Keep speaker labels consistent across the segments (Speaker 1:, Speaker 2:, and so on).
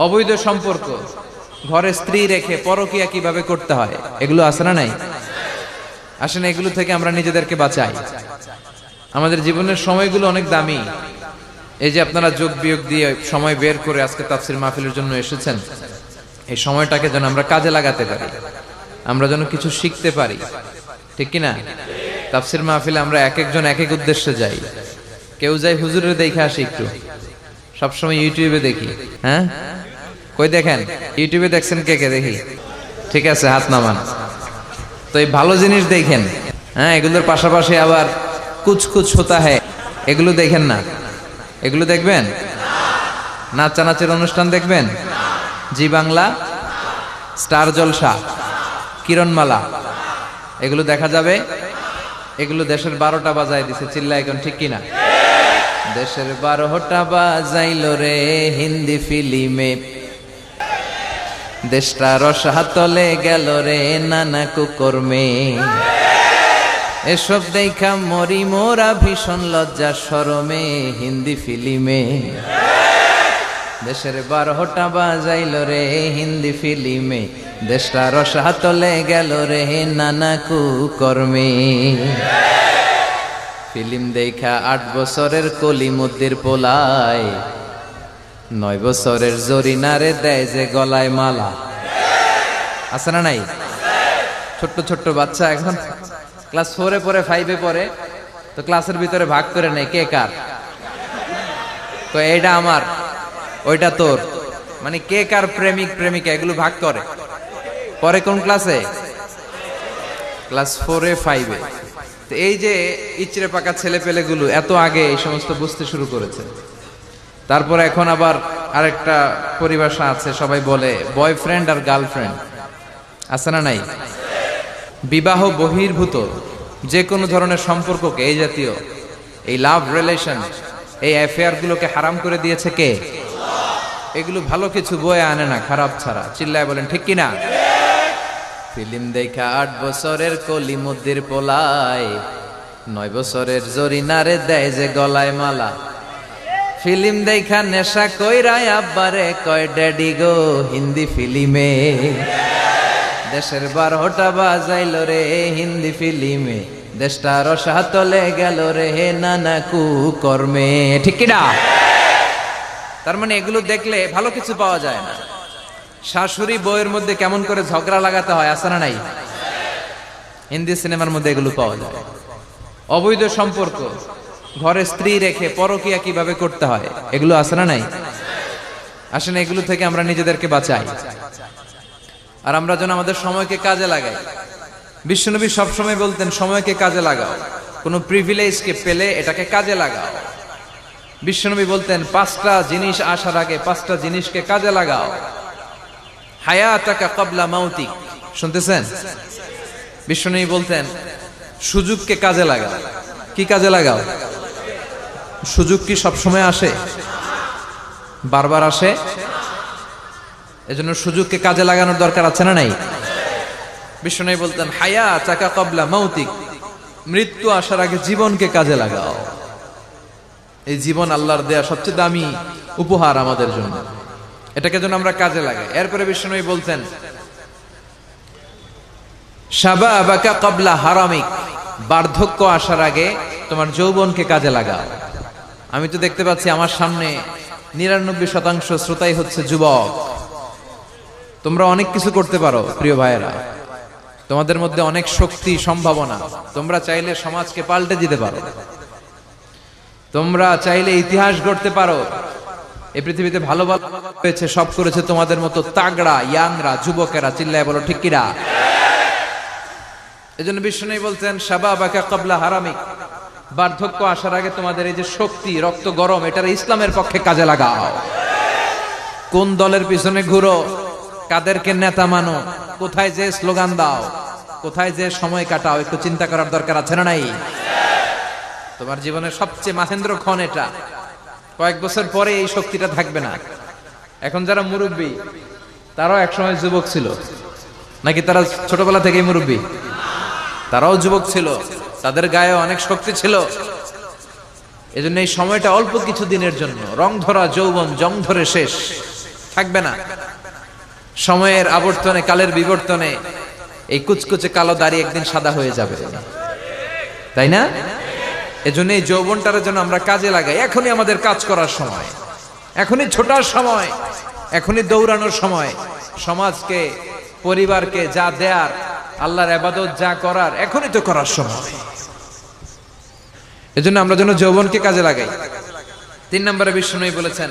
Speaker 1: অবৈধ সম্পর্ক, ঘরে স্ত্রী রেখে পরকিয়া কিভাবে করতে হয়, এগুলো আছে না নাই? আসেন এগুলো থেকে আমরা নিজেদেরকে বাঁচাই। আমাদের জীবনের সময়গুলো অনেক দামি। এই যে আপনারা যোগ বিয়োগ দিয়ে সময় বের করে আজকে তাফসীর মাহফিলের জন্য এসেছেন, এই সময়টাকে যেন আমরা কাজে লাগাতে পারি, আমরা যেন কিছু শিখতে পারি, ঠিক কিনা? তাফসীর মাহফিলে আমরা এক একজন এক এক উদ্দেশ্যে যাই। কেউ যাই হুজুরের দেখে আসি, একটু সবসময় ইউটিউবে দেখি। হ্যাঁ, কই দেখেন? ইউটিউবে দেখছেন কে কে? দেখি, ঠিক আছে, হাত নামান। তো এই ভালো জিনিস দেখেন, হ্যাঁ, এগুলোর পাশাপাশি আবার কুছ কুছ হোতা হ্যায়, এগুলো দেখেন না? এগুলো দেখবেন? নাচানাচের অনুষ্ঠান দেখবেন? জি বাংলা, স্টার জলসা, কিরণমালা, এগুলো দেখা যাবে। এগুলো দেশের 12টা বাজায় দিছে, চিল্লা এখন, ঠিক কিনা? দেশের 12টা বাজাইলো রে হিন্দি ফিল্মে, দেশটা রসাতলে গেল রে নানা কুকর্মে। এসব দেখা মরি মোরা ভীষণ লজ্জা শরমে হিন্দি ফিল্মে। দেশের 12টা বাজাইলো রে হিন্দি ফিল্মে, দেশটা রসাতলে গেল রে নানা কুকর্মে। ফিল্ম দেখা 8 বছরের কলিমুদ্দির পোলায়, 9 বছরের জরিনারে দেয় যে গলায় মালা। আছে না নাই? ছোট্ট ছোট্ট বাচ্চা এখন ক্লাস 4-এ পড়ে, 5-এ পড়ে, তো ক্লাসের ভিতরে ভাগ করে নেয় কে কার। তো এইটা আমার, ওইটা তোর, মানে কে কার প্রেমিক প্রেমিকা, এগুলো ভাগ করে। পরে কোন ক্লাসে? ক্লাস 4-এ 5-এ। তো এই যে ইচড়ে পাকা ছেলে পেলেগুলো এত আগে এই সমস্ত বুঝতে শুরু করেছে। তারপর এখন আবার আরেকটা পরিভাষা আছে, সবাই বলে বয়ফ্রেন্ড আর গার্লফ্রেন্ড। আছে না নাই? বিবাহ বহির্ভূত যে কোনো ধরনের সম্পর্ককে, এই জাতীয় এই লাভ রিলেশন, এই অ্যাফেয়ার গুলোকে হারাম করে দিয়েছে কে? এগুলো ভালো কিছু বয়ে আনে না, খারাপ ছাড়া। চিল্লায় বলেন ঠিক কিনা? ফিল্ম দেখা 8 বছরের কলিমুদ্দির পোলায়, 9 বছরের জরিনারে দেয় যে গলায় মালা। ফিল্ম দেখা নেশা কইরাই আব্বারে কয় ড্যাডি গো হিন্দি ফিল্মে। দেশের 12টা বাজাইলো রে হিন্দি ফিল্মে, দেশটা রসাতলে গেল রে নানা কুকর্মে, ঠিক কিনা? তার মানে এগুলো দেখলে ভালো কিছু পাওয়া যায় না। শাশুড়ি বউয়ের মধ্যে কেমন করে ঝগড়া লাগাতে হয়, আছে না নাই? হিন্দি সিনেমার মধ্যে এগুলো পাওয়া যায়। অবৈধ সম্পর্ক, ঘরে স্ত্রী রেখে পরকিয়া কিভাবে করতে হয়, এগুলো আছে না নাই? আসেন এগুলো থেকে আমরা নিজেদেরকে বাঁচাই, আর আমরা যেন আমাদের সময়কে কাজে লাগাই। বিশ্বনবী সবসময় বলতেন সময়কে কাজে লাগাও, কোনো প্রিভিলেজকে পেলে এটাকে কাজে লাগাও। বিশ্বনবী বলতেন 5টা জিনিস আসার আগে 5টা জিনিসকে কাজে লাগাও। হায়াতাকা ক্বাবলা মাউতিক, শুনতেছেন? বিশ্বনবী বলতেন সুযোগকে কাজে লাগাও। কি কাজে লাগাও? সুযোগ কি সবসময় আসে? বারবার আসে? এজন্য সুযোগকে কাজে লাগানোর দরকার আছে না নাই? বিশ্বনবী বলতেন হায়াতাকা ক্বাবলা মাউতিক, মৃত্যু আসার আগে জীবনকে কাজে লাগাও। এই জীবন আল্লাহর দেয়া সবচেয়ে দামি উপহার আমাদের জন্য, এটাকে যেন আমরা কাজে লাগাই। এরপরে বিশ্বনবী বলতেন শাবাবাকা ক্বাবলা হারামিক, বার্ধক্য আসার আগে তোমার যৌবনকে কাজে লাগাও। আমি তো দেখতে পাচ্ছি আমার সামনে 99% শ্রোতাই হচ্ছে যুবক। তোমরা অনেক কিছু করতে পারো প্রিয় ভাইয়েরা, তোমাদের মধ্যে অনেক শক্তি, সম্ভাবনা। তোমরা চাইলে সমাজকে পাল্টে দিতে পারো, তোমরা চাইলে ইতিহাস গড়তে পারো। এই পৃথিবীতে ভালো ভালো হয়েছে, সব করেছে তোমাদের মতো তাগড়া ইয়াংরা, যুবকেরা। চিল্লায় বলো ঠিক কিনা? এজন্য বিশ্বনবী বলতেন শাবাবাকা ক্বাবলা হারামিক, বার্ধক্য আসার আগে তোমাদের এই যে শক্তি, রক্ত গরম, এটার ইসলামের পক্ষে কাজে লাগাও। কোন দলের পিছনে ঘুরো, কাদেরকে নেতা মানো, কোথায় যে স্লোগান দাও, কোথায় যে সময় কাটাও, একটু চিন্তা করার দরকার আছে না নাই? তোমার জীবনের সবচেয়ে মাহেন্দ্র ক্ষণ এটা। কয়েক বছর পরে এই শক্তিটা থাকবে না। এখন যারা মুরব্বী, তারাও একসময় যুবক ছিল নাকি? তারা ছোটবেলা থেকেই মুরব্বী? তারাও যুবক ছিল, তাদের গায়ে অনেক শক্তি ছিল। এজন্য এই সময়টা অল্প কিছু দিনের জন্য, রং ধরা যৌবন জং ধরে শেষ। থাকবে না। সময়ের আবর্তনে, কালের বিবর্তনে এই কুচকুচে কালো দাড়ি একদিন সাদা হয়ে যাবে, তাই না? এজন্য এই যৌবনটার জন্য আমরা কাজে লাগাই। এখনই আমাদের কাজ করার সময়, এখনই ছোটার সময়, এখনই দৌড়ানোর সময়। সমাজকে, পরিবারকে যা দেয়ার, আল্লাহর ইবাদত যা করার, এখনই তো করার সময়। এজন্য আমরা যেন যৌবনকে কাজে লাগাই। 3 নম্বরে বিষ্ণু বলেছেন,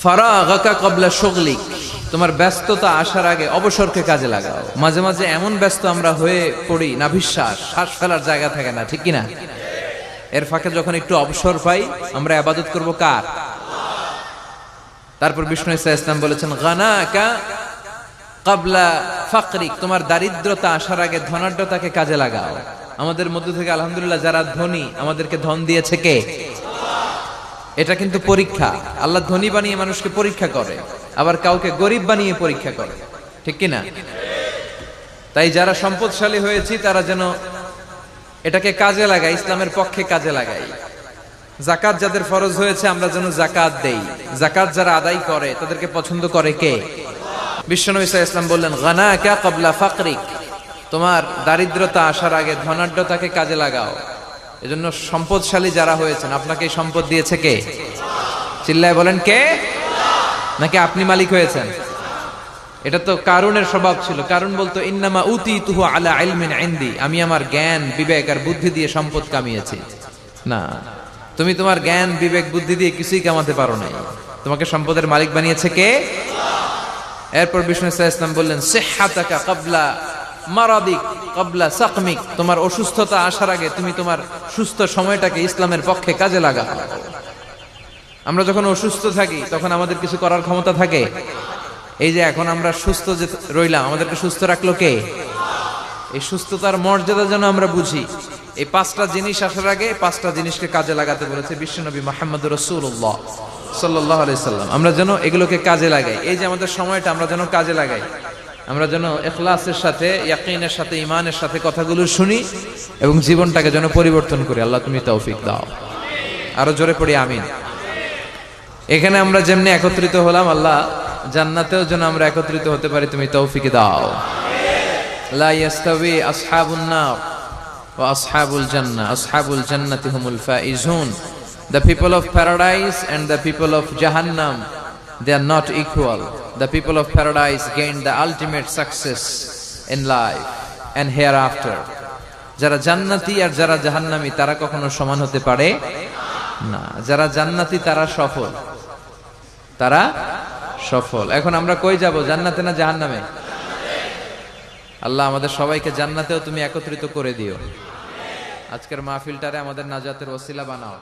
Speaker 1: ফারাগাকা ক্বাবলা শুগলিক, তোমার ব্যস্ততা আসার আগে অবসরকে কাজে লাগাও। মাঝে মাঝে এমন ব্যস্ত আমরা হয়ে পড়ি, নাভিশ্বাস, শ্বাস ফেলার জায়গা থাকে না, ঠিক কিনা? এর ফাঁকে যখন একটু অবসর পাই, আমরা ইবাদত করব কার? তারপর বিষ্ণু ইসলাম বলেছেন, গানাকা ক্বাবলা ফাকরিক, তোমার দারিদ্রতা আসার আগে ধনাঢ্যতাকে কাজে লাগাও। আমাদের মধ্য থেকে আলহামদুলিল্লাহ যারা ধনী, আমাদেরকে ধন দিয়েছে কে? এটা কিন্তু পরীক্ষা। আল্লাহ ধনী বানিয়ে মানুষকে পরীক্ষা করে, আবার কাউকে গরিব বানিয়ে পরীক্ষা করে, ঠিক কিনা? তাই যারা সম্পদশালী হয়েছি তারা যেন এটাকে কাজে লাগাই, ইসলামের পক্ষে কাজে লাগাই। যাকাত যাদের ফরজ হয়েছে আমরা যেন যাকাত দেই। যাকাত যারা আদায় করে তাদেরকে পছন্দ করে কে? বিশ্বনবী সাল্লাল্লাহু আলাইহি ওয়াসাল্লাম বললেন, গানাকা ক্বাবলা ফাকরিক, তোমার দারিদ্রতা আসার আগে ধনাঢ্যতাকে কাজে লাগাও। এজন্য সম্পদশালী যারা হয়েছেন, আপনাকে এই সম্পদ দিয়েছে কে? চিল্লায় বলেন কে? নাকি আপনি মালিক হয়েছেন? এটা তো কারুনের স্বভাব ছিল। কারুন বলতো, ইন্নামা উতীতুহু আলা ইলমিন ইনদি, আমি আমার জ্ঞান, বিবেক আর বুদ্ধি দিয়ে সম্পদ কামিয়েছি। না, তুমি তোমার জ্ঞান, বিবেক, বুদ্ধি দিয়ে কিছুই কামাতে পারো নাই। তোমাকে সম্পদের মালিক বানিয়েছে কে? এরপর বিষ্ণু সাল্লাল্লাহু আলাইহি ওয়াসাল্লাম বললেন, সিহহাতাকা ক্বাবলা মারাদিক ক্বাবলা সাকমিক, তোমার অসুস্থতা আসার আগে তুমি তোমার সুস্থ সময়টাকে ইসলামের পক্ষে কাজে লাগাও। আমরা যখন অসুস্থ থাকি তখন আমাদের কিছু করার ক্ষমতা থাকে? এই যে এখন আমরা সুস্থ যে রইলাম, আমাদেরকে সুস্থ রাখলো কে? এই সুস্থতার মর্যাদা যেন আমরা বুঝি। এই 5টা জিনিস আসার আগে 5টা জিনিসকে কাজে লাগাতে বলেছে বিশ্বনবী মুহাম্মদুর রাসূলুল্লাহ সাল্লাল্লাহু আলাইহি সাল্লাম। আমরা যেন এগুলোকে কাজে লাগাই। এই যে আমাদের সময়টা আমরা যেন কাজে লাগাই, আমরা যেন ইখলাসের সাথে, ইয়াকিনের সাথে, ঈমানের সাথে কথাগুলো শুনি এবং জীবনটাকে যেন পরিবর্তন করি। আল্লাহ তুমি তৌফিক দাও। আরো জোরে পড়ি আমিন। এখানে আমরা যেমনি একত্রিত হলাম, আল্লাহ জান্নাতেও যেন আমরা একত্রিত হতে পারি, তুমি তৌফিক দাও। লা ইয়াস্তাবি আসহাবুন নার ওয়া আসহাবুল জান্নাহ, আসহাবুল জান্নাতি হুমুল Faizun. The people of paradise and the people of Jahannam, they are not equal. The people of paradise gain the ultimate success in life and hereafter. যারা জান্নাতি আর যারা জাহান্নামী তারা কখনো সমান হতে পারে না। যারা জান্নাতি তারা সফল, তারা সফল। এখন আমরা কই যাব, জান্নাতে না জাহান্নামে? আল্লাহ আমাদের সবাইকে জান্নাতেও তুমি একত্রিত করে দিও। আজকের মাহফিলটারে আমাদের নাজাতের ওসিলা বানাও।